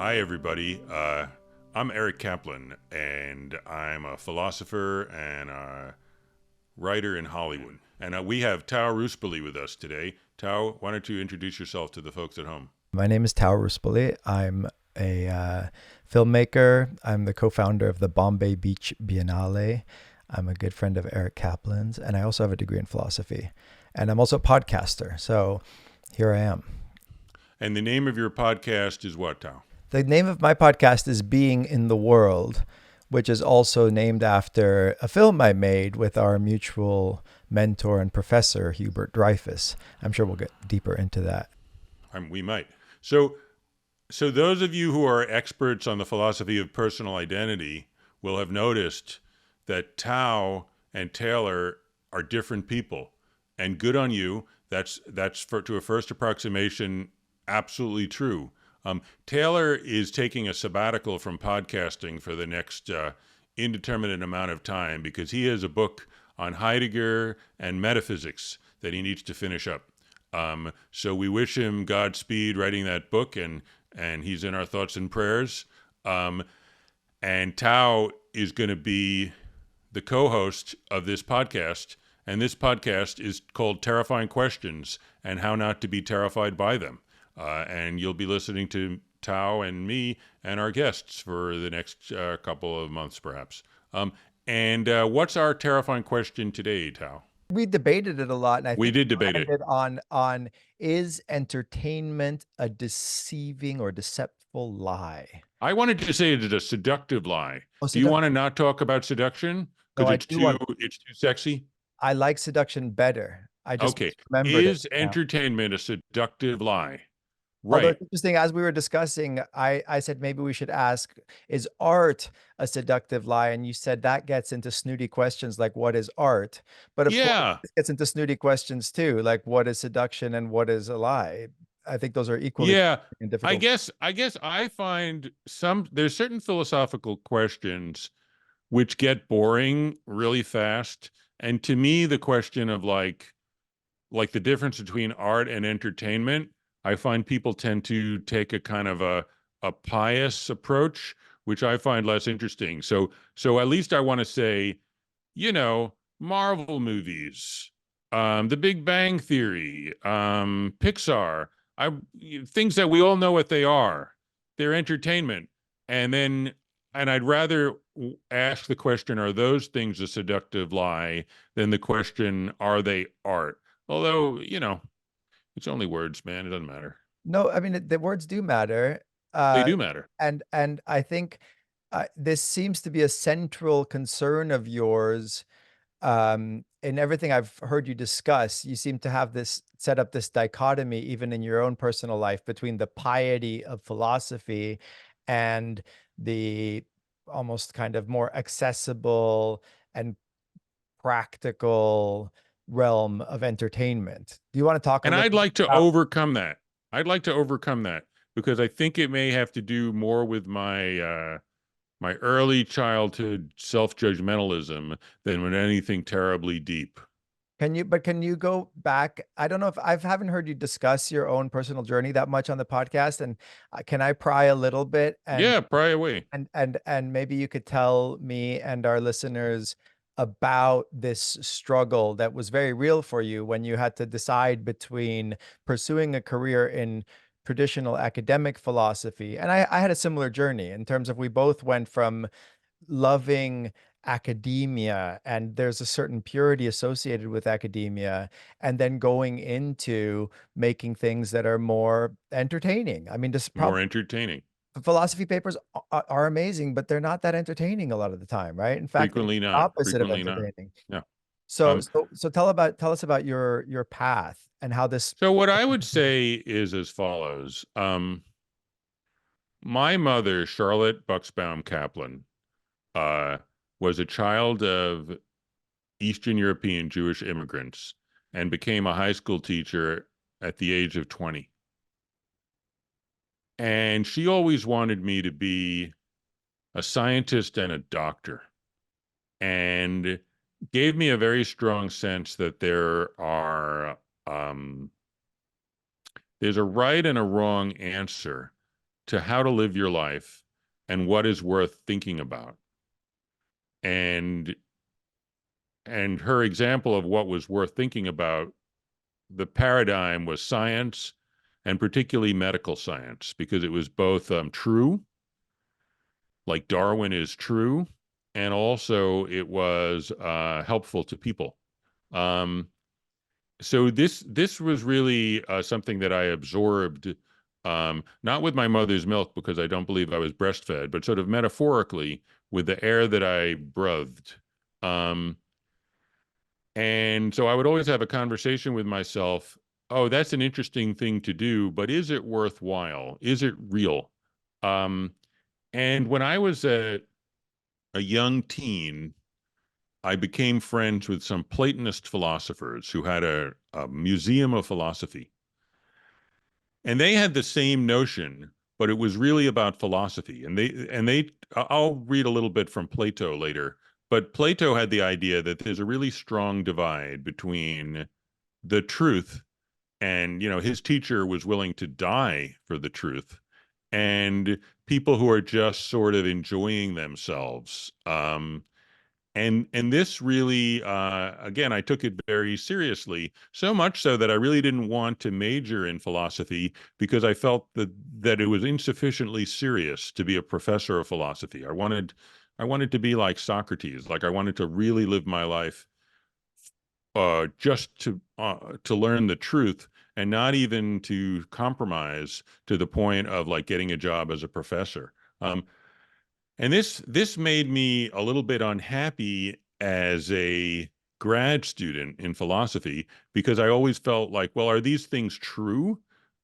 Hi, everybody. I'm Eric Kaplan, and I'm a philosopher and a writer in Hollywood. And we have Tao Ruspoli with us today. Tao, why don't you introduce yourself to the folks at home? My name is Tao Ruspoli. I'm a filmmaker. I'm the co-founder of the Bombay Beach Biennale. I'm a good friend of Eric Kaplan's, and I also have a degree in philosophy. And I'm also a podcaster. So here I am. And the name of your podcast is what, Tao? The name of my podcast is Being in the World, which is also named after a film I made with our mutual mentor and professor, Hubert Dreyfus. I'm sure we'll get deeper into that. We might. So those of you who are experts on the philosophy of personal identity will have noticed that Tao and Taylor are different people. And good on you. That's to a first approximation, absolutely true. Taylor is taking a sabbatical from podcasting for the next indeterminate amount of time because he has a book on Heidegger and metaphysics that he needs to finish up. So we wish him Godspeed writing that book, and he's in our thoughts and prayers. And Tao is going to be the co-host of this podcast, and this podcast is called Terrifying Questions and How Not to Be Terrified by Them. And you'll be listening to Tao and me and our guests for the next couple of months, perhaps. And what's our terrifying question today, Tao? We debated it a lot, and I We think did we debate it. landed on is entertainment a deceiving or deceptful lie? I wanted to say it's a seductive lie. Oh, Do you want to seduction. not talk about seduction No, because I do want. it's too sexy? I like seduction better. I just Okay. remembered it Is now. entertainment a seductive lie? Although Right. it's interesting, as we were discussing, I said maybe we should ask, is art a seductive lie? And you said that gets into snooty questions like what is art? But of course, Yeah. it gets into snooty questions too, like what is seduction and what is a lie? I think those are equally Yeah. I difficult. guess I find there's certain philosophical questions which get boring really fast. And to me, the question of like the difference between art and entertainment, I find people tend to take a kind of a pious approach, which I find less interesting. So at least I want to say, Marvel movies, The Big Bang Theory, Pixar, I things that we all know what they are. They're entertainment. And I'd rather ask the question, are those things a seductive lie, than the question, are they art? Although, it's only words, man. It doesn't matter. No, I mean, the words do matter. They Uh, do matter. and I think this seems to be a central concern of yours. In everything I've heard you discuss, you seem to have this set up this dichotomy, even in your own personal life, between the piety of philosophy and the almost kind of more accessible and practical realm of entertainment. Do you want to talk a And little I'd bit like to about? overcome that. I'd like to overcome that because I think it may have to do more with my early childhood self-judgmentalism than with anything terribly deep. Can you go back? I don't know if I haven't heard you discuss your own personal journey that much on the podcast, and can I pry a little bit Yeah, pry away. and maybe you could tell me and our listeners about this struggle that was very real for you when you had to decide between pursuing a career in traditional academic philosophy. And I had a similar journey in terms of we both went from loving academia, and there's a certain purity associated with academia, and then going into making things that are more entertaining. I mean, this More probably entertaining. philosophy papers are amazing, but they're not that entertaining a lot of the time, right? In fact, they're Frequently the not. opposite of Frequently not. entertaining. Yeah. So Um, so tell us about your path and how this. so what I would say is as follows. My mother, Charlotte Buxbaum Kaplan, uh, was a child of Eastern European Jewish immigrants and became a high school teacher at the age of 20. And she always wanted me to be a scientist and a doctor, and gave me a very strong sense that um, there's a right and a wrong answer to how to live your life and what is worth thinking about. And her example of what was worth thinking about, the paradigm was science, and particularly medical science, because it was both true, like Darwin is true, and also it was helpful to people. Um, so this was really something that I absorbed, not with my mother's milk, because I don't believe I was breastfed, but sort of metaphorically with the air that I breathed. Um, and so I would always have a conversation with myself. Oh, that's an interesting thing to do, but is it worthwhile? Is it real? Um, and when I was a young teen, I became friends with some Platonist philosophers who had a museum of philosophy. And they had the same notion, but it was really about philosophy. I'll read a little bit from Plato later, but Plato had the idea that there's a really strong divide between the truth, and, his teacher was willing to die for the truth, and people who are just sort of enjoying themselves. And this really, again, I took it very seriously, so much so that I really didn't want to major in philosophy, because I felt that it was insufficiently serious to be a professor of philosophy. I wanted to be like Socrates. Like, I wanted to really live my life just to learn the truth, and not even to compromise to the point of like getting a job as a professor. And this made me a little bit unhappy as a grad student in philosophy, because I always felt like, well, are these things true?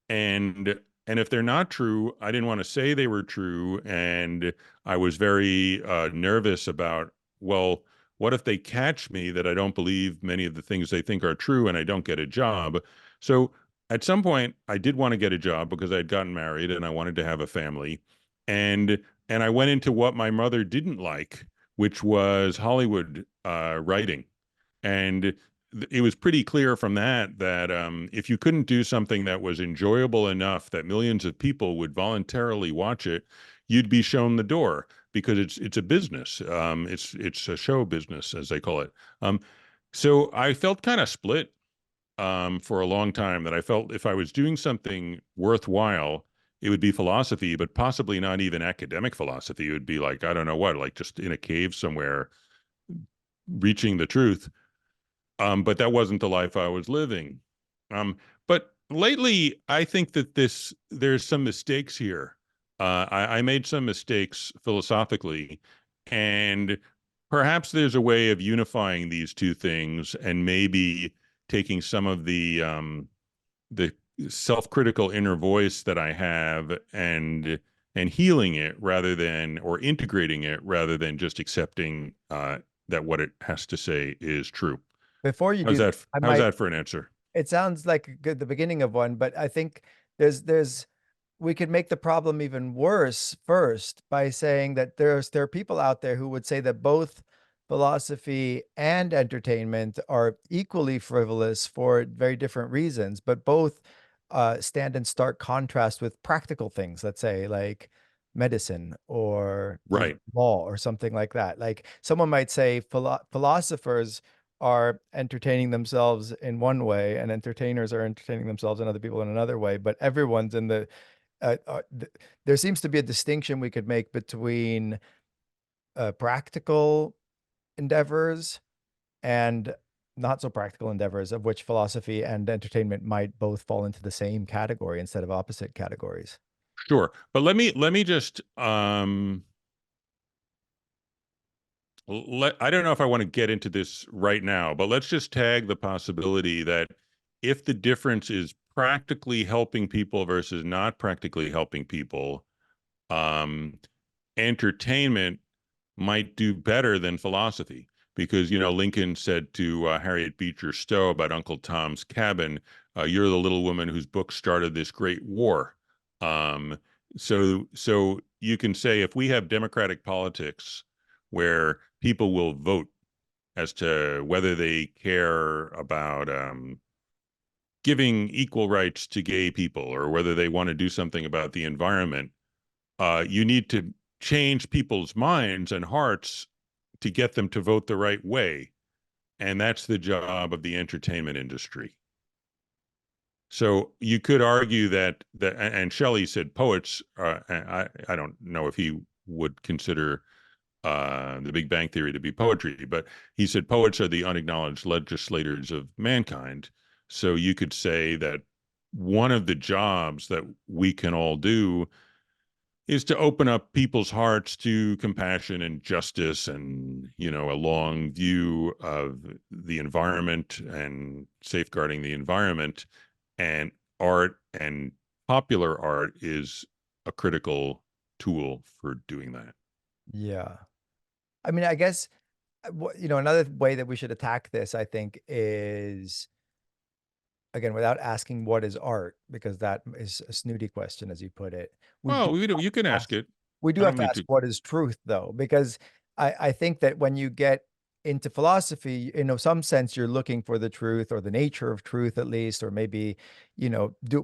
And if they're not true, I didn't want to say they were true, and I was very nervous about, well, what if they catch me that I don't believe many of the things they think are true and I don't get a job? So at some point, I did want to get a job because I had gotten married and I wanted to have a family. And and I went into what my mother didn't like, which was Hollywood writing. And it was pretty clear from that if you couldn't do something that was enjoyable enough that millions of people would voluntarily watch it, you'd be shown the door, because it's a business. It's a show business, as they call it. Um, so I felt kind of split for a long time, that I felt if I was doing something worthwhile, it would be philosophy, but possibly not even academic philosophy. It would be like, I don't know what, like just in a cave somewhere, reaching the truth. But that wasn't the life I was living. But lately, I think that there's some mistakes here. I made some mistakes philosophically, and perhaps there's a way of unifying these two things, and maybe taking some of the self-critical inner voice that I have, and healing it, rather than, or integrating it, rather than just accepting that what it has to say is true. Before you How's do, that? I How's might, that for an answer? it sounds like the beginning of one, but I think there's we could make the problem even worse first by saying that there are people out there who would say that both philosophy and entertainment are equally frivolous for very different reasons, but both stand in stark contrast with practical things, let's say like medicine or even Right. law or something like that. Like someone might say philosophers are entertaining themselves in one way and entertainers are entertaining themselves and other people in another way, but everyone's in the there seems to be a distinction we could make between practical endeavors and not so practical endeavors, of which philosophy and entertainment might both fall into the same category instead of opposite categories. Sure. But let me just I don't know if I want to get into this right now, but let's just tag the possibility that if the difference is practically helping people versus not practically helping people, um, entertainment might do better than philosophy. Because, Lincoln said to Harriet Beecher Stowe about Uncle Tom's Cabin, "You're the little woman whose book started this great war." Um, so you can say, if we have democratic politics where people will vote as to whether they care about giving equal rights to gay people, or whether they want to do something about the environment, You need to change people's minds and hearts to get them to vote the right way. And that's the job of the entertainment industry. So you could argue that, and Shelley said poets. I don't know if he would consider the Big Bang Theory to be poetry, but he said poets are the unacknowledged legislators of mankind. So you could say that one of the jobs that we can all do is to open up people's hearts to compassion and justice and, a long view of the environment and safeguarding the environment. And art and popular art is a critical tool for doing that. Yeah. I mean, I guess, another way that we should attack this, I think, is, again, without asking what is art, because that is a snooty question, as you put it. We do Well, you can ask ask it. we do I have don't to mean ask to. what is truth, though, because I think that when you get into philosophy, in some sense, you're looking for the truth, or the nature of truth, at least, or maybe,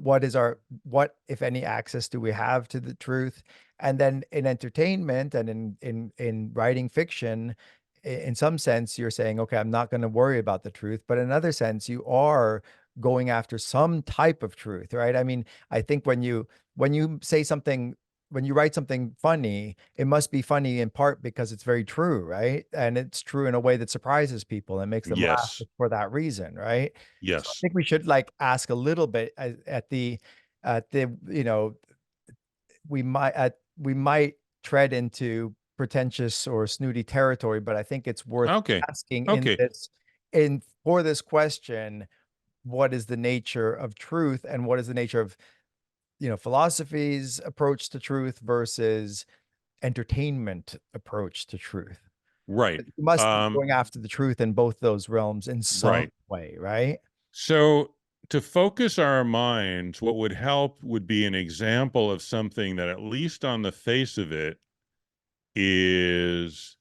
what, if any, access do we have to the truth? And then in entertainment and in writing fiction, in some sense, you're saying, okay, I'm not going to worry about the truth, but in another sense, you are going after some type of truth, right? I mean, I think when you say something, when you write something funny, it must be funny in part because it's very true, right? And it's true in a way that surprises people and makes them laugh Yes, for that reason, right? So I yes. think we should like ask a little bit at the we might tread into pretentious or snooty territory, but I think it's worth Okay, asking okay. in for this question, what is the nature of truth, and what is the nature of philosophy's approach to truth versus entertainment approach to truth. Right. You must be Um, going after the truth in both those realms in some right. way, right? So to focus our minds, what would help would be an example of something that, at least on the face of it, is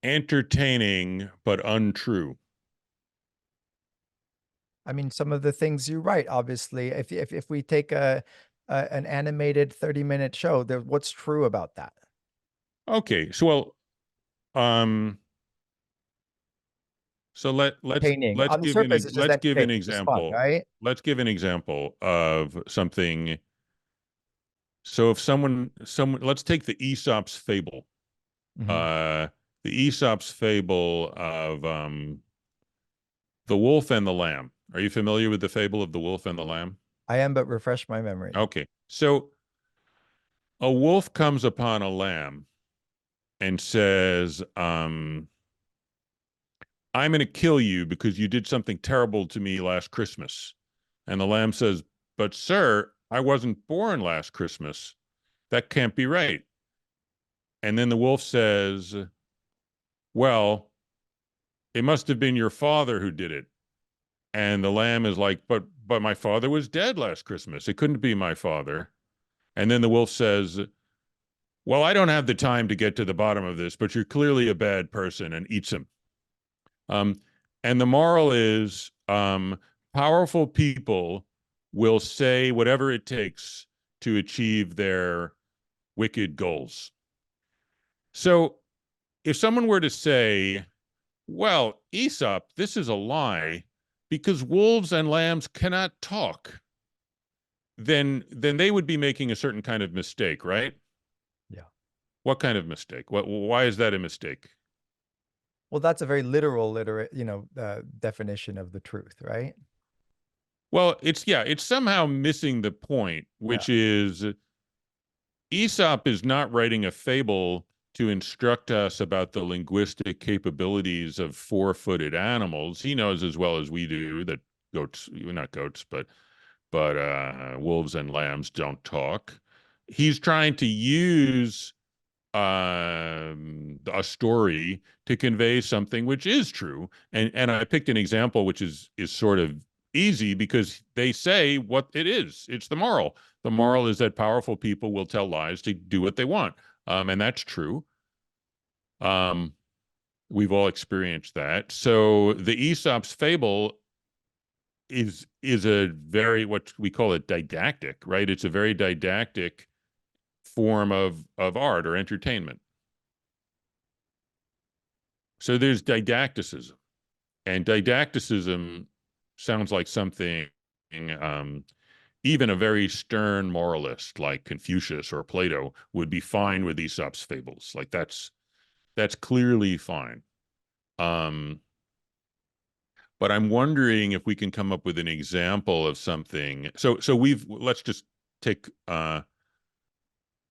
entertaining but untrue. I mean, some of the things you write, obviously, if we take an animated 30-minute show, there, what's true about that? Okay, so well, um, so Entertaining. On the surface, it's just let's give an entertaining, just fun, example. right? Let's give an example of something. So if someone, let's take the Aesop's fable. Mhm. Uh, the Aesop's fable of the wolf and the lamb. Are you familiar with the fable of the wolf and the lamb? I am, but refresh my memory. Okay. So a wolf comes upon a lamb and says, I'm going to kill you because you did something terrible to me last Christmas. And the lamb says, but sir, I wasn't born last Christmas. That can't be right. And then the wolf says, well, it must have been your father who did it. And the lamb is like, but my father was dead last Christmas. It couldn't be my father. And then the wolf says, well, I don't have the time to get to the bottom of this, but you're clearly a bad person, and eats him. Um, and the moral is, powerful people will say whatever it takes to achieve their wicked goals. So if someone were to say, well, Aesop, this is a lie because wolves and lambs cannot talk, then they would be making a certain kind of mistake, right? Yeah. What kind of mistake? Why is that a mistake? Well, that's a very literal, definition of the truth, right? Well, it's somehow missing the point, Yeah. which is Aesop is not writing a fable to instruct us about the linguistic capabilities of four-footed animals. He knows as well as we do that goats, not goats, but wolves and lambs don't talk. He's trying to use a story to convey something which is true. And I picked an example which is sort of easy because they say what it is. It's the moral. The moral is that powerful people will tell lies to do what they want. And that's true. Um, we've all experienced that. So the Aesop's fable is a very, what we call it, didactic, right? It's a very didactic form of art or entertainment. So there's didacticism, and didacticism sounds like something even a very stern moralist like Confucius or Plato would be fine with Aesop's fables. Like that's clearly fine. Um, but I'm wondering if we can come up with an example of something. So let's just take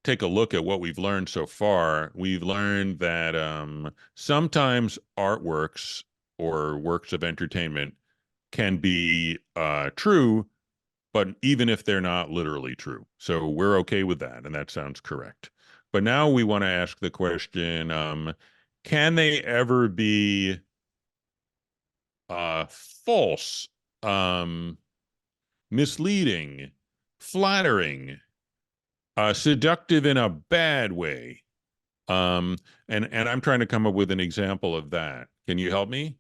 take a look at what we've learned so far. We've learned that sometimes artworks or works of entertainment can be true, but even if they're not literally true. So we're okay with that, and that sounds correct. But now we want to ask the question, can they ever be false, um, misleading, flattering, seductive in a bad way? Um, and I'm trying to come up with an example of that. Can you help me?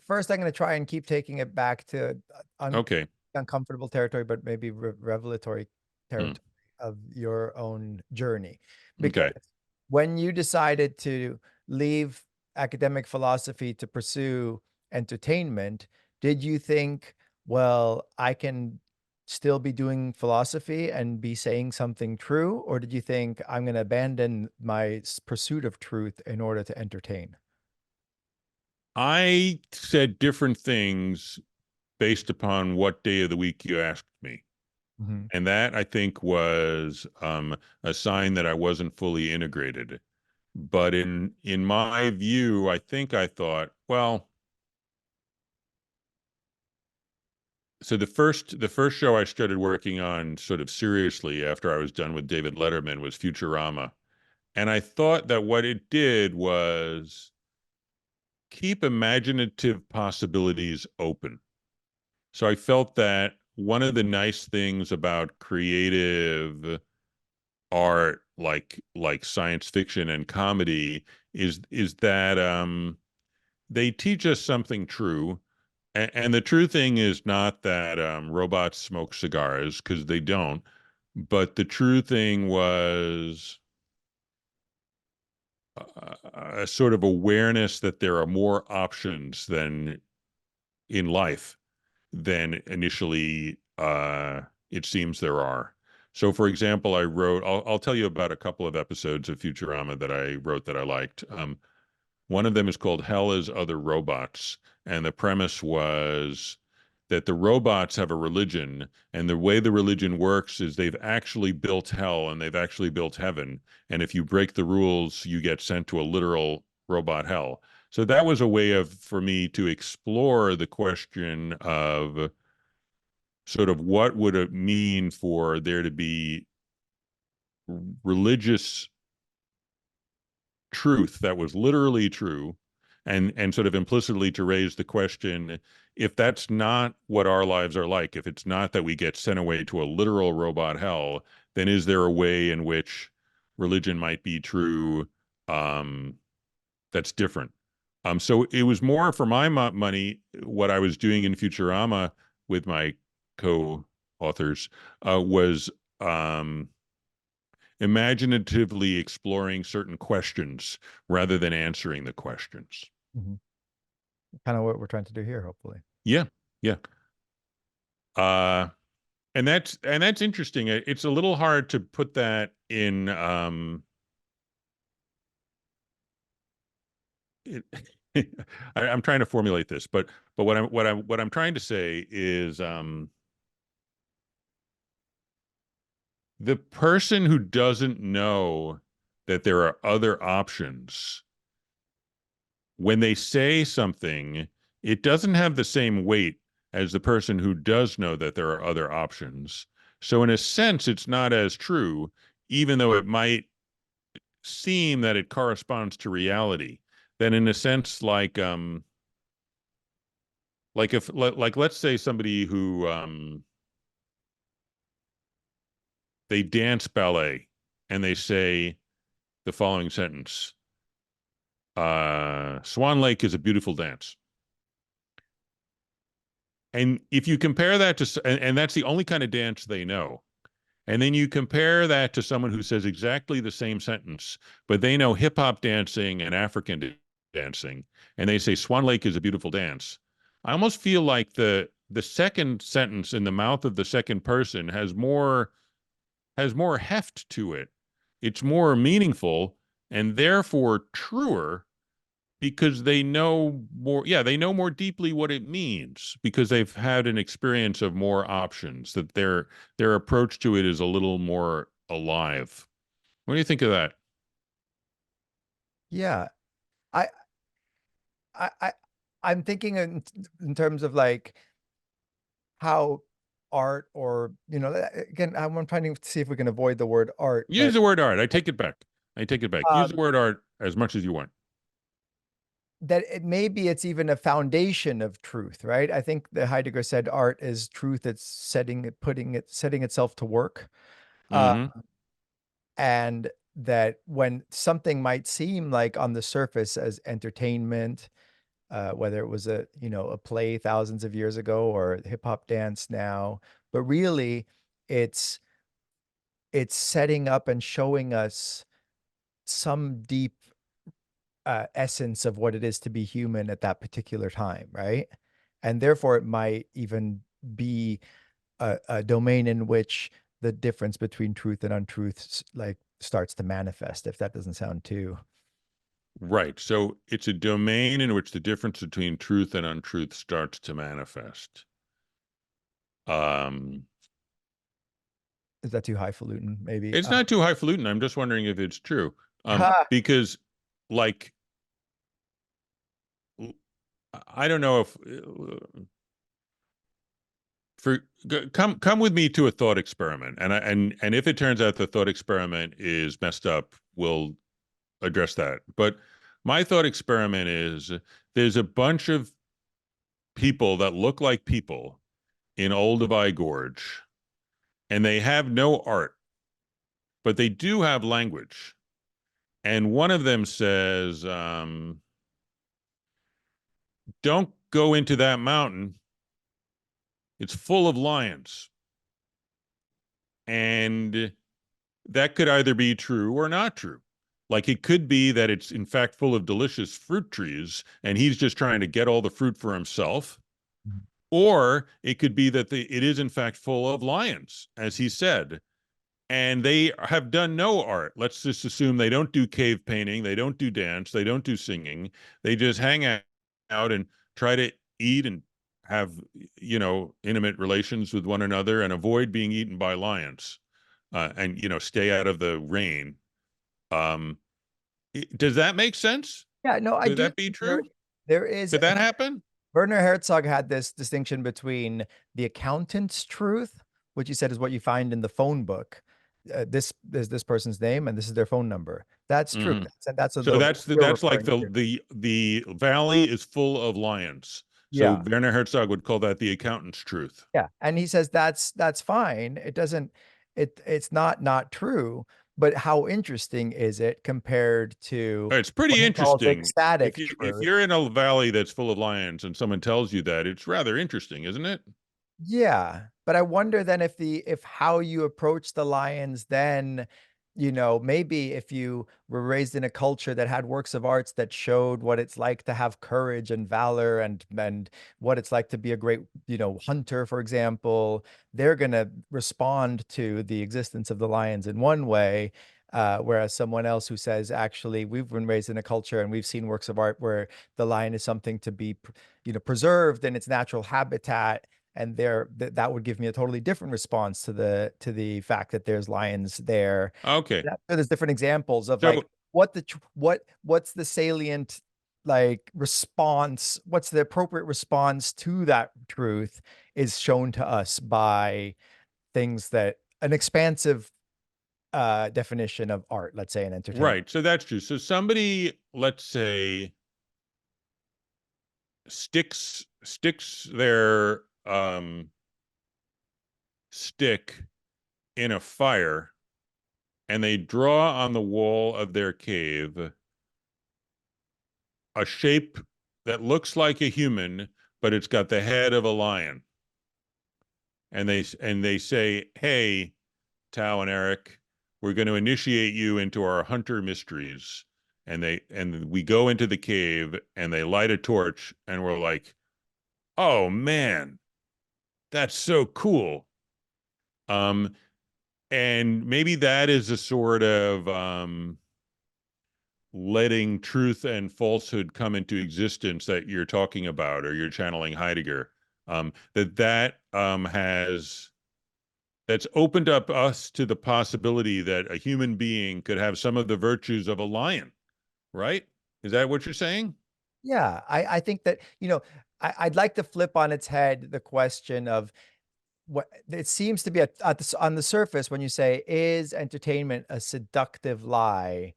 First, I'm going to try and keep taking it back to Okay. uncomfortable territory, but maybe revelatory Hmm. territory of your own journey. Because Okay. when you decided to leave academic philosophy to pursue entertainment, did you think, well, I can still be doing philosophy and be saying something true? Or did you think I'm going to abandon my pursuit of truth in order to entertain? I said different things based upon what day of the week you asked me. Mhm. And that I think was a sign that I wasn't fully integrated. But in my view, I think I thought, well, so the first show I started working on sort of seriously after I was done with David Letterman was Futurama. And I thought that what it did was keep imaginative possibilities open. So I felt that one of the nice things about creative art like science fiction and comedy is that they teach us something true. And the true thing is not that robots smoke cigars, because they don't, but the true thing was a sort of awareness that there are more options than in life than initially it seems there are. So, for example, I'll tell you about a couple of episodes of Futurama that I wrote that I liked. One of them is called Hell is Other Robots. And the premise was that the robots have a religion. And the way the religion works is they've actually built hell and they've actually built heaven. And if you break the rules, you get sent to a literal robot hell. So that was a way for me to explore the question of sort of what would it mean for there to be religious truth that was literally true, and sort of implicitly to raise the question, if that's not what our lives are like, if it's not that we get sent away to a literal robot hell, then is there a way in which religion might be true, um, that's different? So it was more for my money. What I was doing in Futurama with my co-authors was um, imaginatively exploring certain questions rather than answering the questions. Mhm. Kind of what we're trying to do here, hopefully. Yeah, yeah. Uh, and that's interesting. It's a little hard to put that in. It, I'm trying to formulate this, but what I'm trying to say is the person who doesn't know that there are other options, when they say something, it doesn't have the same weight as the person who does know that there are other options. So, in a sense, it's not as true, even though it might seem that it corresponds to reality. Then, in a sense, like if like let's say somebody who they dance ballet and they say the following sentence: Swan Lake is a beautiful dance. And if you compare that to, and that's the only kind of dance they know. And then you compare that to someone who says exactly the same sentence, but they know hip hop dancing and African dancing, and they say Swan Lake is a beautiful dance. I almost feel like the second sentence in the mouth of the second person has more heft to it. It's more meaningful and therefore truer because they know more. Yeah, they know more deeply what it means because they've had an experience of more options, that their approach to it is a little more alive. What do you think of that? Yeah. I I I I'm thinking in terms of like how art or again, I'm trying to see if we can avoid the word art, Use but the word art. I take it back. I take it back. Use the um, word art as much as you want. that maybe it's even a foundation of truth, right? I think the Heidegger said art is truth. It's setting itself to work. Uh, Mm-hmm. and that when something might seem like on the surface as entertainment, whether it was a play thousands of years ago or hip hop dance now, but really it's it's setting up and showing us some deep essence of what it is to be human at that particular time, right? And therefore, it might even be a domain in which the difference between truth and untruth like starts to manifest. If that doesn't sound too, Right. So it's a domain in which the difference between truth and untruth starts to manifest. Um, is that too highfalutin? Maybe. it's not too highfalutin. I'm just wondering if it's true. Ha, Because like I don't know if for come with me to a thought experiment, and if it turns out the thought experiment is messed up, we'll address that. But my thought experiment is there's a bunch of people that look like people in Olduvai Gorge, and they have no art, but they do have language. And one of them says, "Don't go into that mountain. It's full of lions." And that could either be true or not true. Like it could be that it's in fact full of delicious fruit trees and he's just trying to get all the fruit for himself. Or it could be that it is in fact full of lions, as he said, and they have done no art. Let's just assume they don't do cave painting, they don't do dance, they don't do singing. They just hang out and try to eat and have, intimate relations with one another and avoid being eaten by lions, and stay out of the rain. Um, does that make sense? yeah, no, I Could do that be think there true? there is. Could that happen? Werner Herzog had this distinction between the accountant's truth, which he said is what you find in the phone book. This is this person's name and this is their phone number. That's true. Hmm. That's So what we're that's like referring to. the valley is full of lions. So Yeah. Werner Herzog would call that the accountant's truth. Yeah. And he says that's fine. It doesn't it's not true, but how interesting is it compared to It's what pretty he calls interesting. ecstatic If truth? you're in a valley that's full of lions and someone tells you that, it's rather interesting, isn't it? Yeah, but I wonder then if how you approach the lions then, maybe if you were raised in a culture that had works of arts that showed what it's like to have courage and valor and what it's like to be a great, hunter, for example, they're gonna respond to the existence of the lions in one way. Whereas someone else who says, actually, we've been raised in a culture and we've seen works of art where the lion is something to be, preserved in its natural habitat, and that would give me a totally different response to the fact that there's lions there. Okay. There's different examples of like So what's the salient like response, what's the appropriate response to that truth is shown to us by things that an expansive definition of art, let's say, in entertainment. right, so that's true. So somebody, let's say, sticks their stick in a fire and they draw on the wall of their cave a shape that looks like a human, but it's got the head of a lion. And they say, "Hey, Tao and Eric, we're going to initiate you into our hunter mysteries. And we go into the cave and they light a torch and we're like, oh man, that's so cool. Um, and maybe that is a sort of letting truth and falsehood come into existence that you're talking about, or you're channeling Heidegger. That's opened up us to the possibility that a human being could have some of the virtues of a lion, right? Is that what you're saying? Yeah, I think that, I'd like to flip on its head the question of what it seems to be on the surface when you say, is entertainment a seductive lie?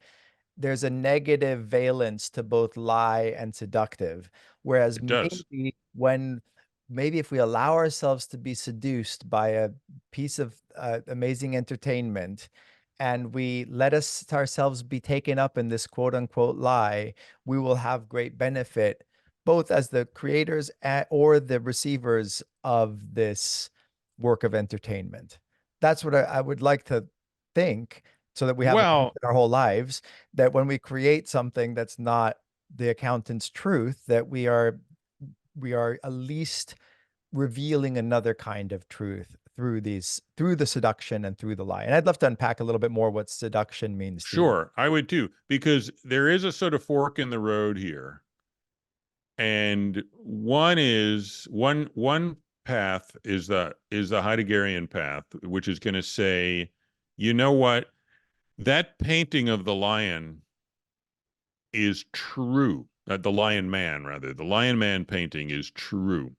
There's a negative valence to both lie and seductive. Whereas It does. maybe if we allow ourselves to be seduced by a piece of amazing entertainment, and we let ourselves be taken up in this quote unquote lie, we will have great benefit, both as the creators or the receivers of this work of entertainment. That's what I would like to think, so that we have Well, our whole lives, that when we create something that's not the accountant's truth, that we are at least revealing another kind of truth through the seduction and through the lie. And I'd love to unpack a little bit more what seduction means to you. sure, I would too, because there is a sort of fork in the road here. And one path is the Heideggerian path, which is going to say, you know what? That painting of the lion is true. The Lion Man, rather. The Lion Man painting is true.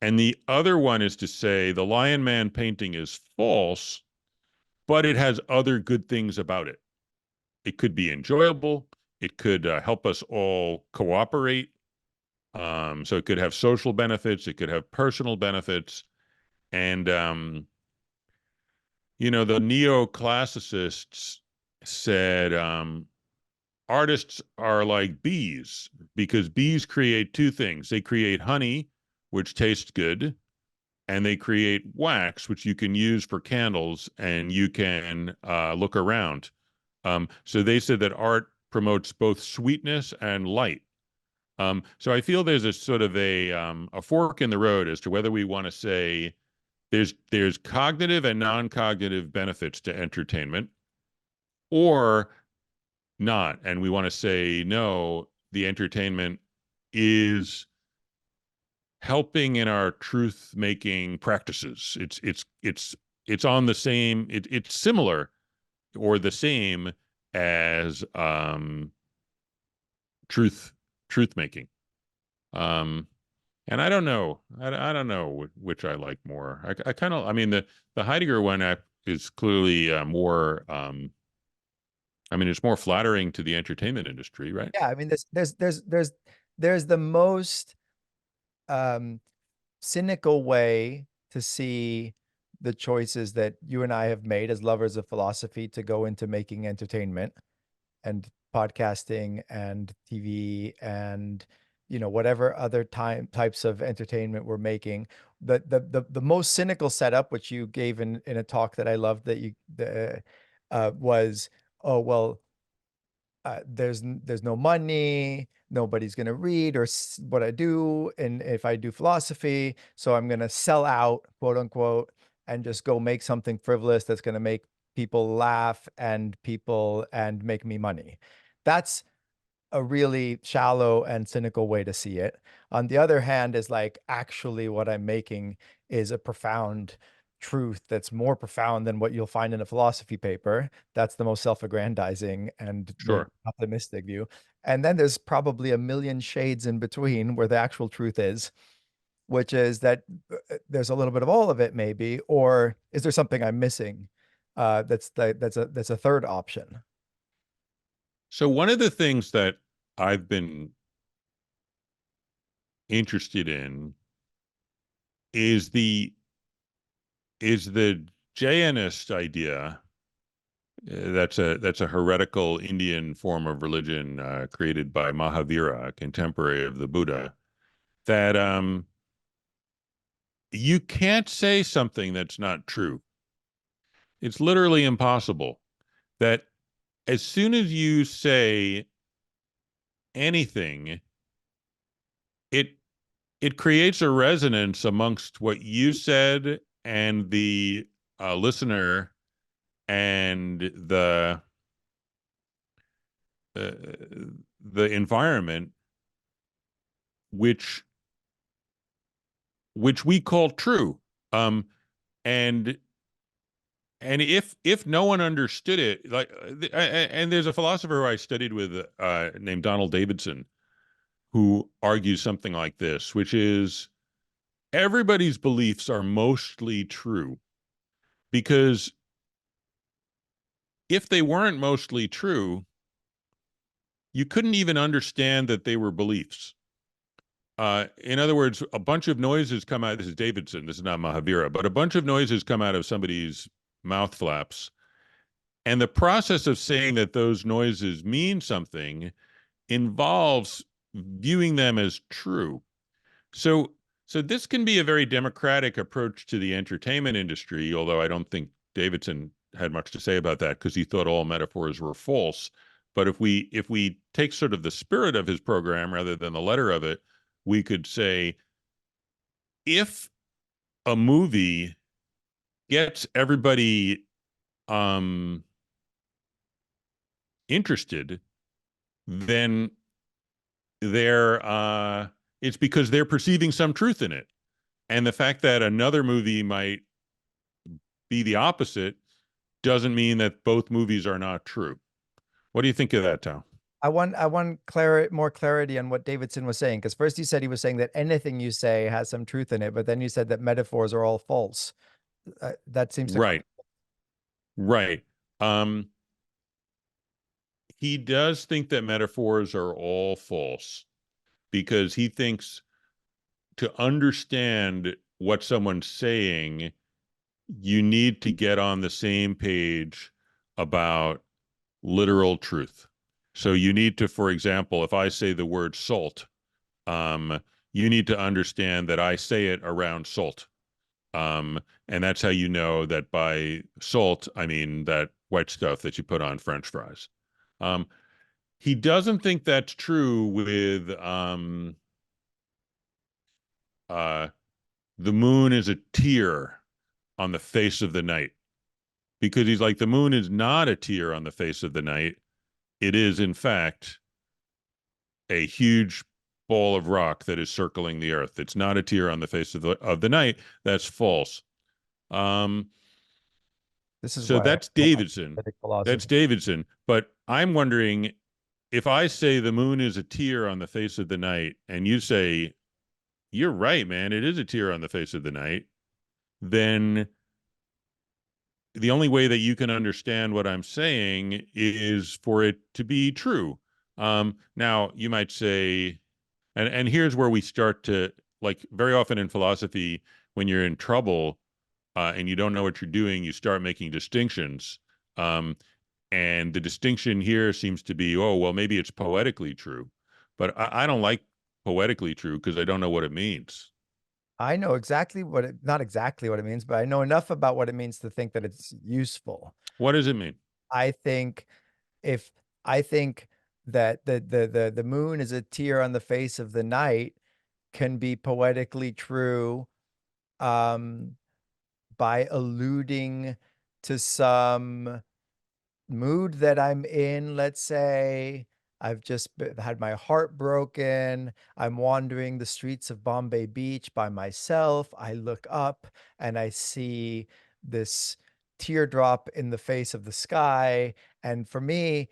And the other one is to say the Lion Man painting is false, but it has other good things about it. It could be enjoyable. It could help us all cooperate. So it could have social benefits. It could have personal benefits. And, the neoclassicists said artists are like bees, because bees create two things. They create honey, which tastes good, and they create wax, which you can use for candles, and you can look around. So they said that art promotes both sweetness and light. So I feel there's a sort of a fork in the road as to whether we want to say there's cognitive and non-cognitive benefits to entertainment, or not, and we want to say no, the entertainment is helping in our truth making practices. It's on the same. It's similar or the same as truth truth making. Um, and I don't know. I don't know which I like more. I kind of. I mean, the Heidegger one is clearly more. I mean, it's more flattering to the entertainment industry, right? Yeah, I mean, there's the most um cynical way to see the choices that you and I have made as lovers of philosophy to go into making entertainment and podcasting and TV and whatever other types of entertainment we're making. The most cynical setup, which you gave in a talk that I loved, that was, oh well, there's no money, nobody's going to read or what I do, and if I do philosophy, so I'm going to sell out, quote unquote, and just go make something frivolous that's going to make people laugh and make me money. That's a really shallow and cynical way to see it. On the other hand, is like, actually what I'm making is a profound truth that's more profound than what you'll find in a philosophy paper. That's the most self-aggrandizing and maybe Sure. optimistic view. And then there's probably a million shades in between where the actual truth is, which is that there's a little bit of all of it maybe, or is there something I'm missing? That's a third option. So one of the things that I've been interested in is the Jainist idea. That's a heretical Indian form of religion created by Mahavira, a contemporary of the Buddha. That you can't say something that's not true. It's literally impossible that as soon as you say anything, it it creates a resonance amongst what you said and the listener and uh, the environment, which we call true. Um, and if no one understood it, like, and there's a philosopher who I studied with named Donald Davidson, who argues something like this, which is everybody's beliefs are mostly true because if they weren't mostly true, you couldn't even understand that they were beliefs. In other words, a bunch of noises come out. This is Davidson. This is not Mahavira, but a bunch of noises come out of somebody's mouth flaps. And the process of saying that those noises mean something involves viewing them as true. So, so this can be a very democratic approach to the entertainment industry, although I don't think Davidson had much to say about that because he thought all metaphors were false. But if we take sort of the spirit of his program rather than the letter of it, we could say if a movie gets everybody um interested, then they're it's because they're perceiving some truth in it. And the fact that another movie might be the opposite doesn't mean that both movies are not true. What do you think of that, Tom? I want more clarity on what Davidson was saying, because first you said he was saying that anything you say has some truth in it, but then you said that metaphors are all false. That seems to Right, right. Um, he does think that metaphors are all false because he thinks to understand what someone's saying, you need to get on the same page about literal truth. So you need to, for example, if I say the word salt, um, you need to understand that I say it around salt. And that's how you know that by salt, I mean that white stuff that you put on French fries. Um, he doesn't think that's true with uh, the moon is a tear on the face of the night because he's like, the moon is not a tear on the face of the night. It is, in fact, a huge ball of rock that is circling the earth. It's not a tear on the face of the night. That's false. Um, This is so why I that's love Davidson. aesthetic That's philosophy. Davidson. But I'm wondering if I say the moon is a tear on the face of the night, and you say, you're right, man, it is a tear on the face of the night, then the only way that you can understand what I'm saying is for it to be true. Now, you might say, and here's where we start to, like, very often in philosophy, when you're in trouble and you don't know what you're doing, you start making distinctions. Um, and the distinction here seems to be, oh, well, maybe it's poetically true, but I don't like poetically true because I don't know what it means. I know exactly what it, not exactly what it means, but I know enough about what it means to think that it's useful. What does it mean? I think if I think that the moon is a tear on the face of the night can be poetically true, um, by alluding to some mood that I'm in. Let's say I've just had my heart broken. I'm wandering the streets of Bombay Beach by myself. I look up and I see this teardrop in the face of the sky. And for me,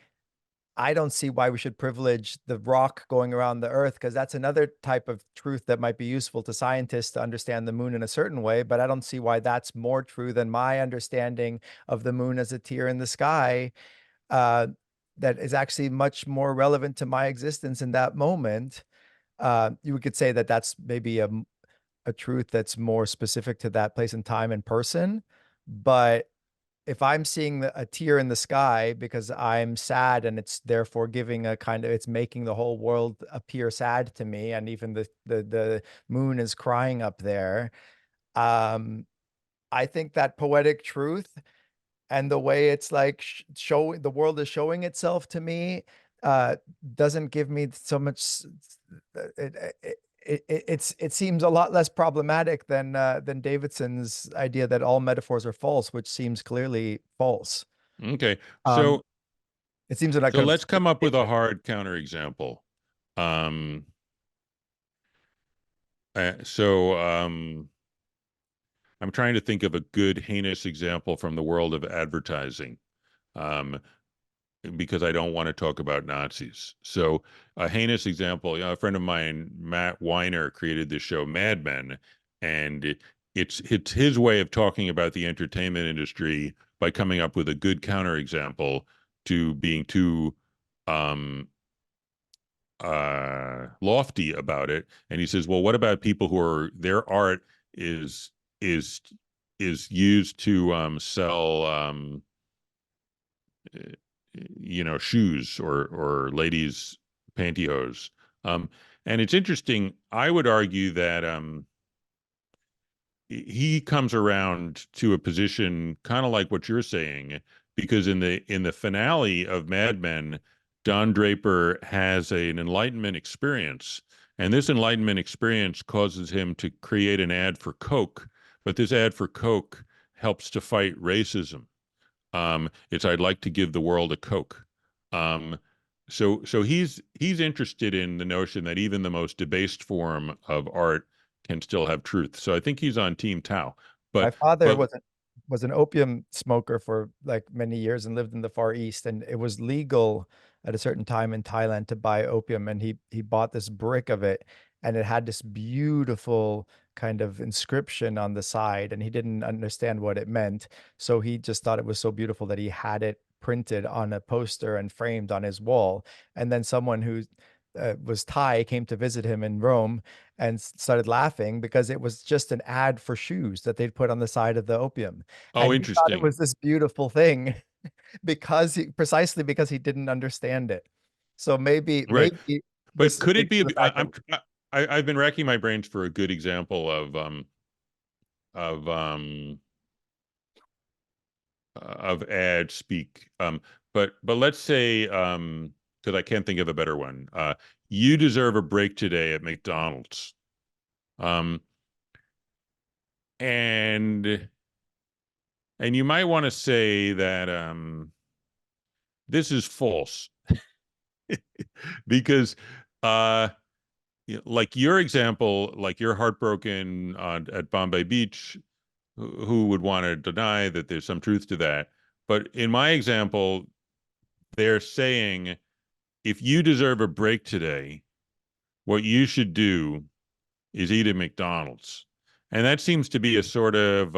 I don't see why we should privilege the rock going around the earth, because that's another type of truth that might be useful to scientists to understand the moon in a certain way. But I don't see why that's more true than my understanding of the moon as a tear in the sky, uh, that is actually much more relevant to my existence in that moment. You could say that that's maybe a truth that's more specific to that place and time and person. But if I'm seeing a tear in the sky because I'm sad and it's therefore giving a kind of, it's making the whole world appear sad to me, and even the moon is crying up there. Um, I think that poetic truth and the way it's like show the world is showing itself to me uh doesn't give me so much it seems a lot less problematic than Davidson's idea that all metaphors are false, which seems clearly false. Okay. um So it seems like so a let's come up with a statement. hard counterexample. Um, so I'm trying to think of a good heinous example from the world of advertising. Um, because I don't want to talk about Nazis. So a heinous example, a friend of mine, Matt Weiner, created this show Mad Men, and it's his way of talking about the entertainment industry by coming up with a good counterexample to being too um, lofty about it. And he says, well, what about people who are their art is is is used to sell shoes or ladies' pantyhose. Um, and it's interesting. I would argue that he comes around to a position kind of like what you're saying, because in the finale of Mad Men, Don Draper has an enlightenment experience, and this enlightenment experience causes him to create an ad for Coke, but this ad for Coke helps to fight racism. It's I'd like to give the world a Coke. Um, so he's interested in the notion that even the most debased form of art can still have truth. So I think he's on Team Tao. My But father but was an opium smoker for like many years and lived in the Far East, and it was legal at a certain time in Thailand to buy opium, and he bought this brick of it, and it had this beautiful kind of inscription on the side, and he didn't understand what it meant, so he just thought it was so beautiful that he had it printed on a poster and framed on his wall. And then someone who was Thai came to visit him in Rome and started laughing because it was just an ad for shoes that they'd put on the side of the opium. oh, And he thought it interesting. was this beautiful thing precisely because he didn't understand it. So Right. maybe But this could it speaks be to the fact that I've been racking my brains for a good example of of ad speak. But let's say because I can't think of a better one. You deserve a break today at McDonald's. Um, and and you might want to say that this is false because uh, like your example, like you're heartbroken at Bombay Beach, who would want to deny that there's some truth to that? But in my example, they're saying if you deserve a break today, what you should do is eat at McDonald's. And that seems to be a sort of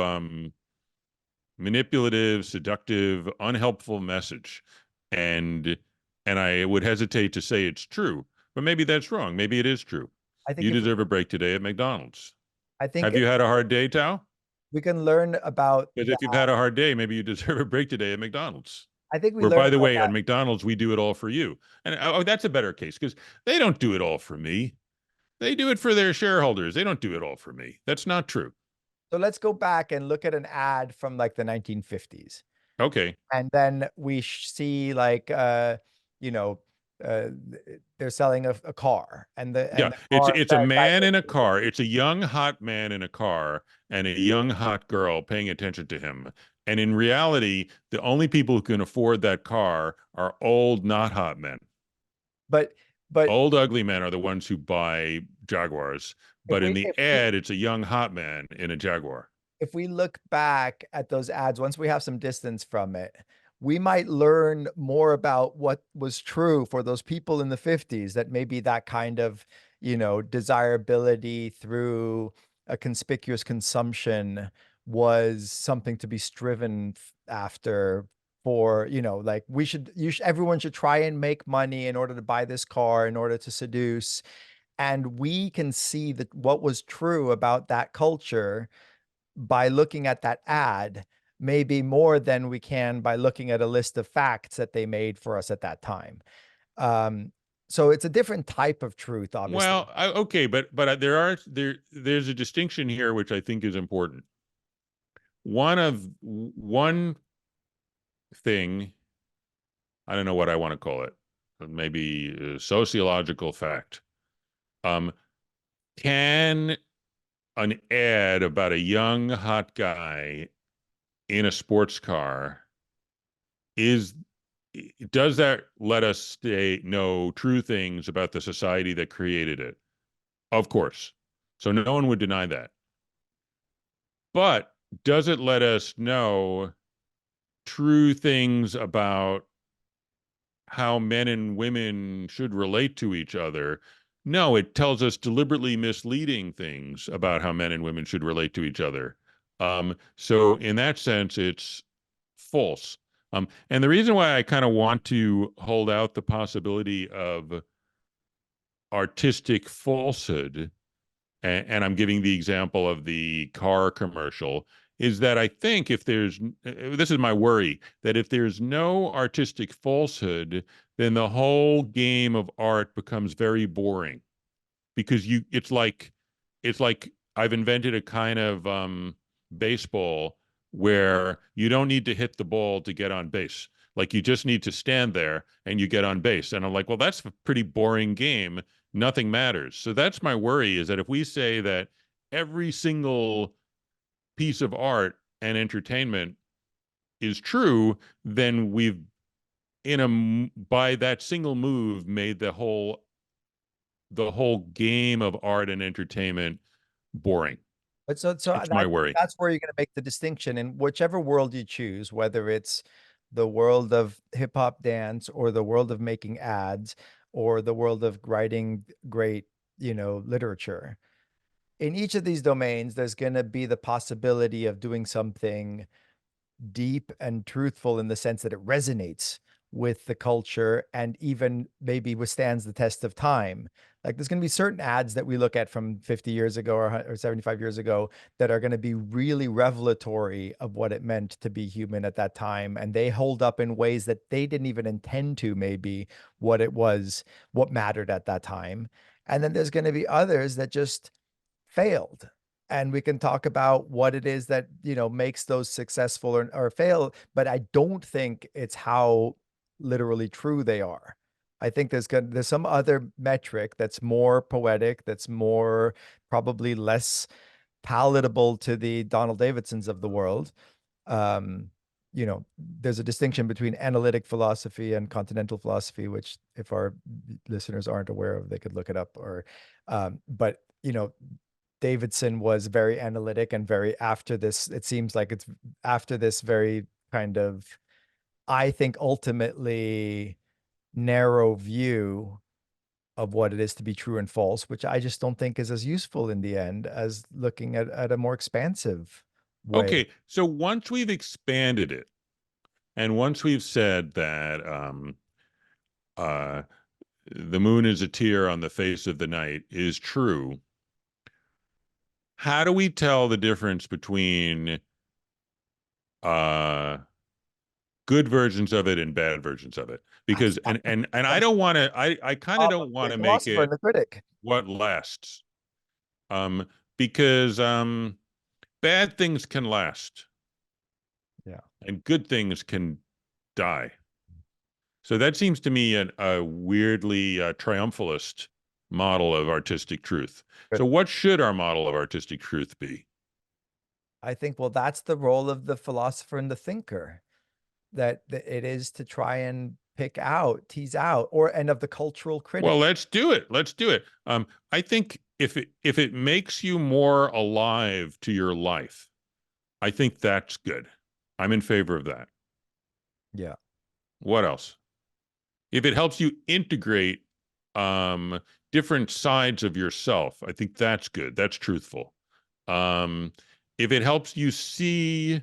manipulative, seductive, unhelpful message. And and I would hesitate to say it's true, but maybe that's wrong. Maybe it is true. I think You if deserve a break today at McDonald's. I think Have you had a hard day, Tao? we can learn about Because that. if you've had a hard day, maybe you deserve a break today at McDonald's. I think we Where, learn by the about way, at that. McDonald's, we do it all for you. And that's a better case because they don't do it all for me. They do it for their shareholders. They don't do it all for me. That's not true. So let's go back and look at an ad from like the 1950s. Okay. And then we see like you know they're selling a car, and Yeah, the it's car it's a that guy man in a looks car. It's a young hot man in a car and a young hot girl paying attention to him. And in reality, the only people who can afford that car are old, not hot men. but but Old, ugly men are the ones who buy Jaguars. if But in we the if we ad, it's a young hot man in a Jaguar. if we look back at those ads, once we have some distance from it, we might learn more about what was true for those people in the 50s, that maybe that kind of, desirability through a conspicuous consumption was something to be striven after for, like everyone should try and make money in order to buy this car, in order to seduce. And we can see that what was true about that culture by looking at that ad, maybe more than we can by looking at a list of facts that they made for us at that time. Um, so it's a different type of truth, obviously. Well, okay, but there's a distinction here which I think is important. One thing, I don't know what I want to call it, maybe a sociological fact. Um, can an ad about a young hot guy in a sports car is does that let us know true things about the society that created it? Of course. So no one would deny that. But does it let us know true things about how men and women should relate to each other? No, it tells us deliberately misleading things about how men and women should relate to each other. So in that sense, it's false. And the reason why I kind of want to hold out the possibility of artistic falsehood, and I'm giving the example of the car commercial, is that I think if there's, this is my worry, that if there's no artistic falsehood, then the whole game of art becomes very boring because it's like I've invented a kind of baseball where you don't need to hit the ball to get on base. Like you just need to stand there and you get on base. And I'm like, well, that's a pretty boring game. Nothing matters. So that's my worry, is that if we say that every single piece of art and entertainment is true, then we've by that single move made the whole game of art and entertainment boring. But so That's I my think worry. that's where you're going to make the distinction in whichever world you choose, whether it's the world of hip hop dance or the world of making ads or the world of writing great, literature. In each of these domains, there's going to be the possibility of doing something deep and truthful in the sense that it resonates with the culture and even maybe withstands the test of time. Like there's going to be certain ads that we look at from 50 years ago or 75 years ago that are going to be really revelatory of what it meant to be human at that time. And they hold up in ways that they didn't even intend to, maybe what it was, what mattered at that time. And then there's going to be others that just failed, and we can talk about what it is that makes those successful or fail, but I don't think it's how literally true they are. I think there's some other metric that's more poetic, that's more probably less palatable to the Donald Davidsons of the world. um there's a distinction between analytic philosophy and continental philosophy, which if our listeners aren't aware of, they could look it up. Or but Davidson was very analytic and very after this. It seems like it's after this very kind of, I think, ultimately narrow view of what it is to be true and false, which I just don't think is as useful in the end as looking at a more expansive way. Okay, so once we've expanded it, and once we've said that uh, the moon is a tear on the face of the night is true, how do we tell the difference between uh, good versions of it and bad versions of it? Because and I don't want to. I kind of Job of don't want the to make philosopher it and the critic. what lasts. Because bad things can last Yeah. and good things can die. So that seems to me a weirdly triumphalist model of artistic truth. Good. So what should our model of artistic truth be? I think, well, that's the role of the philosopher and the thinker, that it is to try and pick out, tease out, or and of the cultural Well, critic. let's do it. Let's do it. I think if it makes you more alive to your life, I think that's good. I'm in favor of that. Yeah. What else? If it helps you integrate um, different sides of yourself, I think that's good. That's truthful. Um, if it helps you see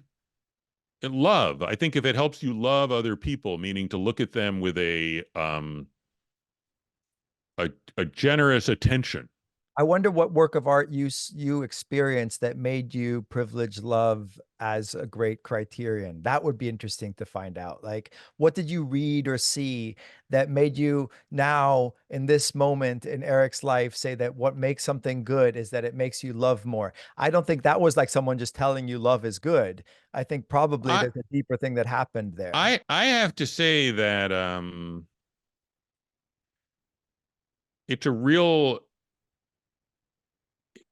love, I think if it helps you love other people, meaning to look at them with a generous attention, I wonder what work of art you experienced that made you privilege love as a great criterion. That would be interesting to find out. Like, what did you read or see that made you now in this moment in Eric's life say that what makes something good is that it makes you love more? I don't think that was like someone just telling you love is good. I think probably I there's a deeper thing that happened there. I have to say that it's a real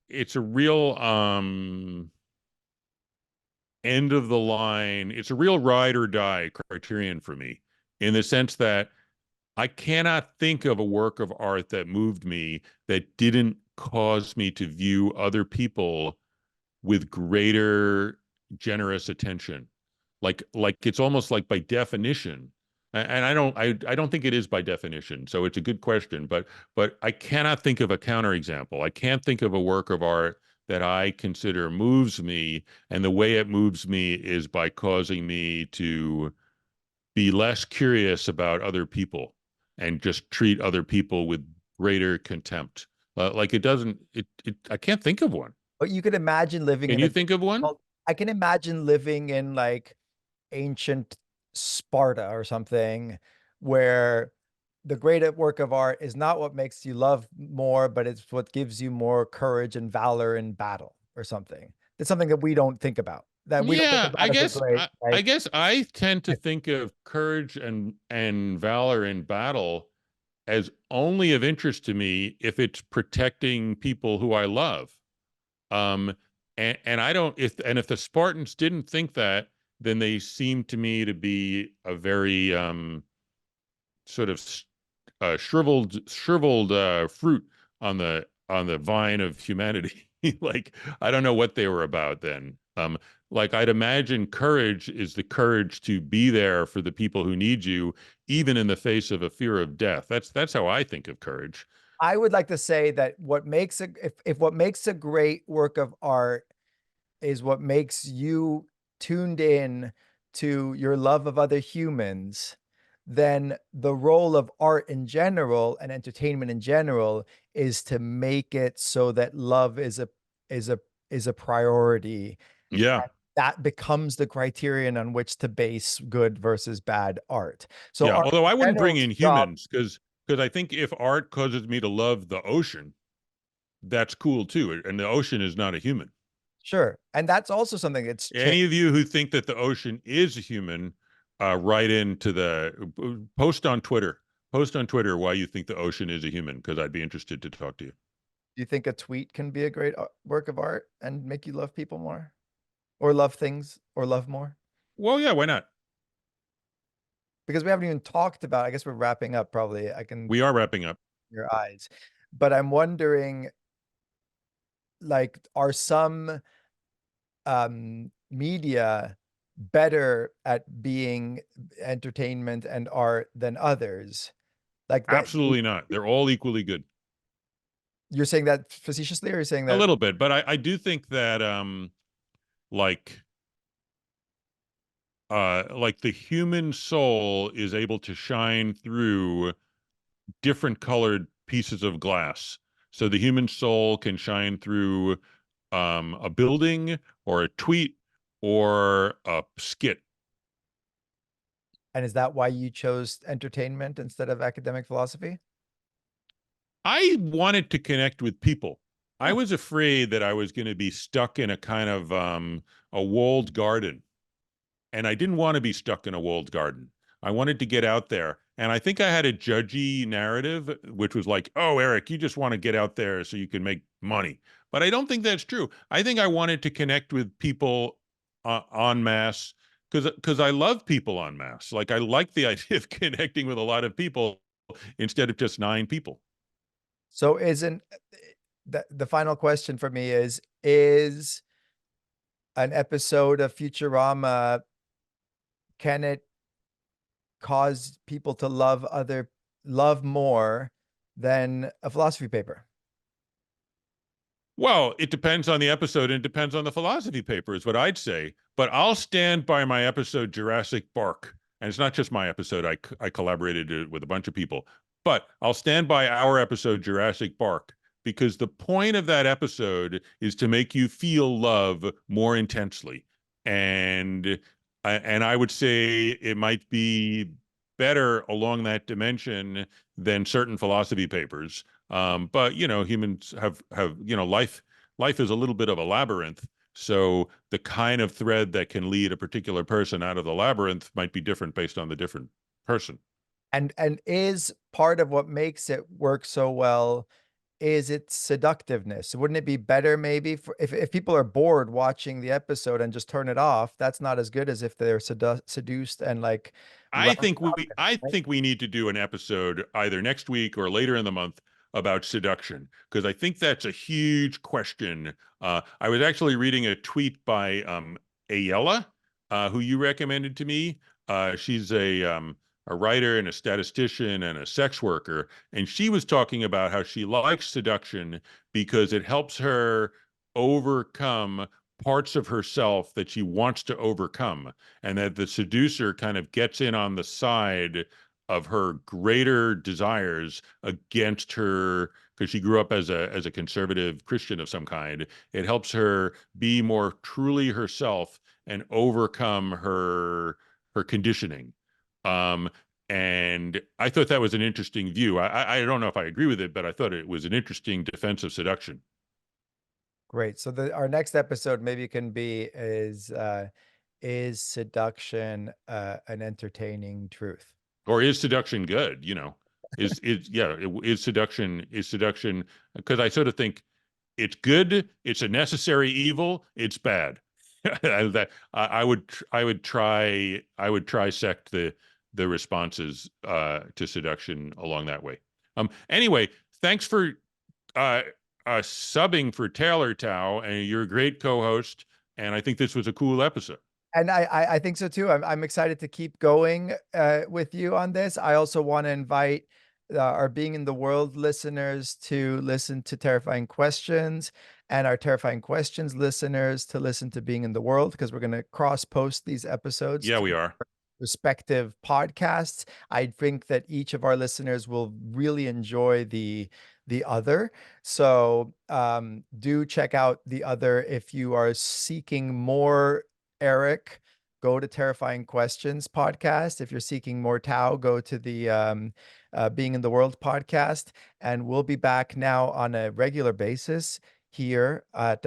it's a real end of the line. It's a real ride or die criterion for me, in the sense that I cannot think of a work of art that moved me that didn't cause me to view other people with greater generous attention. Like it's almost like by definition. And I don't think it is by definition. So it's a good question, but I cannot think of a counterexample. I can't think of a work of art that I consider moves me, and the way it moves me is by causing me to be less curious about other people and just treat other people with greater contempt. Like it doesn't it I can't think of one. But you could imagine living Can in you a think of one? well, I can imagine living in like ancient Sparta or something where the great work of art is not what makes you love more, but it's what gives you more courage and valor in battle or something. It's something that we don't think about, that we don't think Yeah, about as a great, I like, guess I tend to think of courage and valor in battle as only of interest to me if it's protecting people who I love. Um, and I don't if the Spartans didn't think that, then they seem to me to be a very sort of shriveled fruit on the vine of humanity. Like I don't know what they were about then. Like I'd imagine courage is the courage to be there for the people who need you, even in the face of a fear of death. That's how I think of courage. I would like to say that what makes a if what makes a great work of art is what makes you tuned in to your love of other humans, then the role of art in general and entertainment in general is to make it so that love is a is a priority. Yeah, That becomes the criterion on which to base good versus bad art. So yeah. art Although I in wouldn't bring general's in job, humans because I think if art causes me to love the ocean, that's cool too. And the ocean is not a human. sure. And that's also something that's changed. Any of you who think that the ocean is a human, write into the post on Twitter. Post on Twitter why you think the ocean is a human, because I'd be interested to talk to you. Do you think a tweet can be a great work of art and make you love people more? Or love things or love more? Well, yeah, why not? Because we haven't even talked about, I guess we're wrapping up probably. I can We are wrapping up. your eyes. But I'm wondering, like, are some media better at being entertainment and art than others? Like that Absolutely not. They're all equally good. you're saying that facetiously, or you're saying A that little bit, but I do think that like like the human soul is able to shine through different colored pieces of glass. So the human soul can shine through a building or a tweet or a skit. and is that why you chose entertainment instead of academic philosophy? I wanted to connect with people. I Hmm. was afraid that I was going to be stuck in a kind of a walled garden, and I didn't want to be stuck in a walled garden. I wanted to get out there. And I think I had a judgy narrative, which was like, oh, Eric, you just want to get out there so you can make money. But I don't think that's true. I think I wanted to connect with people en masse because I love people en masse. Like I like the idea of connecting with a lot of people instead of just nine people. So isn't the final question for me is an episode of Futurama, can it cause people to love more than a philosophy paper? Well, it depends on the episode and it depends on the philosophy paper, is what I'd say. But I'll stand by my episode Jurassic Bark. And it's not just my episode, I collaborated with a bunch of people. But I'll stand by our episode Jurassic Bark because the point of that episode is to make you feel love more intensely. And I would say it might be better along that dimension than certain philosophy papers. But humans have life is a little bit of a labyrinth. So the kind of thread that can lead a particular person out of the labyrinth might be different based on the different person. And is part of what makes it work so well is its seductiveness. Wouldn't it be better maybe for if people are bored watching the episode and just turn it off, that's not as good as if they're seduced and like I wrapped think up we in it, I right? think we need to do an episode either next week or later in the month about seduction, because I think that's a huge question. I was actually reading a tweet by Ayala, who you recommended to me. She's a writer and a statistician and a sex worker, and she was talking about how she likes seduction because it helps her overcome parts of herself that she wants to overcome, and that the seducer kind of gets in on the side of her greater desires against her, because she grew up as a conservative Christian of some kind. It helps her be more truly herself and overcome her conditioning. Um, and I thought that was an interesting view. I don't know if I agree with it, but I thought it was an interesting defense of seduction. Great. So our next episode maybe can be is seduction an entertaining truth? Or is seduction good? Is seduction, because I sort of think it's good, it's a necessary evil, it's bad. That I would trisect the responses to seduction along that way. Anyway, thanks for uh, subbing for Taylor Tao, and you're a great co-host. And I think this was a cool episode. And I think so too. I'm excited to keep going with you on this. I also want to invite our Being in the World listeners to listen to Terrifying Questions, and our Terrifying Questions listeners to listen to Being in the World, because we're going to cross post these episodes Yeah, to we are. respective podcasts. I think that each of our listeners will really enjoy the other. So do check out the other if you are seeking more Eric. Go to Terrifying Questions podcast. If you're seeking more Tao, go to the Being in the World podcast. And we'll be back now on a regular basis here at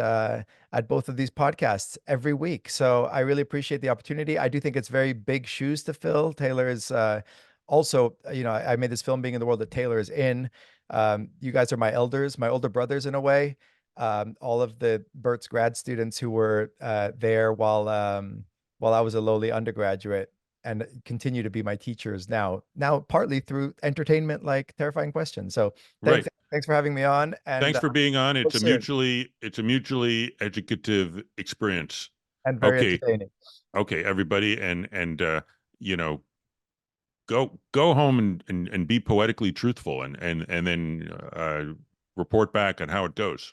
both of these podcasts every week. So I really appreciate the opportunity. I do think it's very big shoes to fill. Taylor is also, I made this film Being in the World that Taylor is in. You guys are my elders, my older brothers in a way. All of the Bert's grad students who were there while I was a lowly undergraduate and continue to be my teachers now partly through entertainment like Terrifying Questions. So Right. thanks for having me on, and Thanks for being on. real soon, It's a mutually educative experience. and very Okay. entertaining. Okay, everybody, and you know, go home and be poetically truthful, and then report back on how it goes.